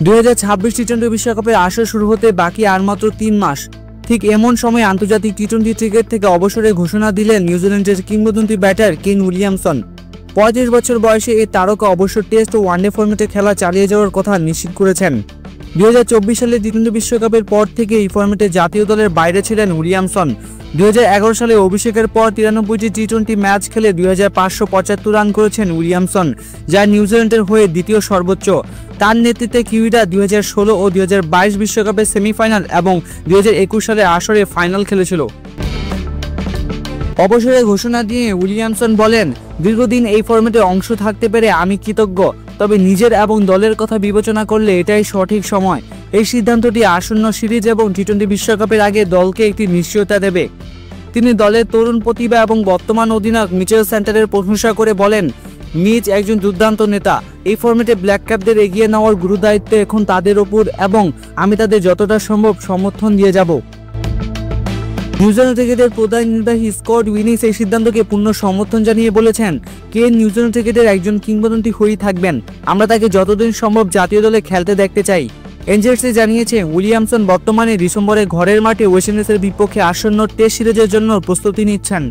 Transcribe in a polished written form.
2026 টি-20 বিশ্বকাপের আসর শুরু হতে বাকি আর মাত্র 3 মাস। ঠিক এমন সময় আন্তর্জাতিক টি-20 ক্রিকেট থেকে অবসরের ঘোষণা দিলেন নিউজিল্যান্ডের কিংবদন্তি ব্যাটার কেন উইলিয়ামসন। 35 বছর বয়সে এই তারকা অবশ্য টেস্ট ও ওয়ানডে ফরম্যাটে খেলা চালিয়ে যাওয়ার কথা নিশ্চিত করেছেন। 2024 সালে টি-20 বিশ্বকাপের পর থেকে এই ফরম্যাটে জাতীয় দলের বাইরে ছিলেন উইলিয়ামসন। 2011 সালে অভিষেকের পর 93টি টি-20 ম্যাচ খেলে 2575 রান করেছেন উইলিয়ামসন, যা নিউজিল্যান্ডের হয়ে দ্বিতীয় সর্বোচ্চ। তার নেতৃত্বে কিউইরা 2016 ও 2022 বিশ্বকাপের সেমিফাইনাল এবং 2021 সালে আসরে ফাইনাল খেলেছিল। অবসরের ঘোষণা দিয়ে উইলিয়ামসন বলেন, দীর্ঘদিন এই ফরম্যাটে অংশ থাকতে পেরে আমি কৃতজ্ঞ, তবে নিজের এবং দলের কথা বিবেচনা করলে এটাই সঠিক সময়। এই সিদ্ধান্তটি আসন্ন সিরিজ এবং টি-20 বিশ্বকাপের আগে দলকে একটি নিশ্চয়তা দেবে। তিনি দলের তরুণ প্রতিভা এবং বর্তমান অধিনায়ক মিচেল স্যান্টনারের প্রশংসা করে বলেন, মিচ একজন দুর্দান্ত নেতা। এই ফরম্যাটে ব্ল্যাক ক্যাপদের এগিয়ে নেওয়ার গুরুদায়িত্ব এখন তাদের ওপর এবং আমি তাদের যতটা সম্ভব সমর্থন দিয়ে যাব। নিউজিল্যান্ড ক্রিকেটের প্রধান নির্বাহী স্কট উইনিস এই সিদ্ধান্তকে পূর্ণ সমর্থন জানিয়ে বলেছেন, কেন নিউজিল্যান্ড ক্রিকেটের একজন কিংবদন্তি হয়েই থাকবেন। আমরা তাকে যতদিন সম্ভব জাতীয় দলে খেলতে দেখতে চাই। এনজেডসি জানিয়েছে, উইলিয়ামসন বর্তমানে ডিসেম্বরে ঘরের মাঠে ওয়েস্ট ইন্ডিজের বিপক্ষে আসন্ন টেস্ট সিরিজের জন্য প্রস্তুতি নিচ্ছেন।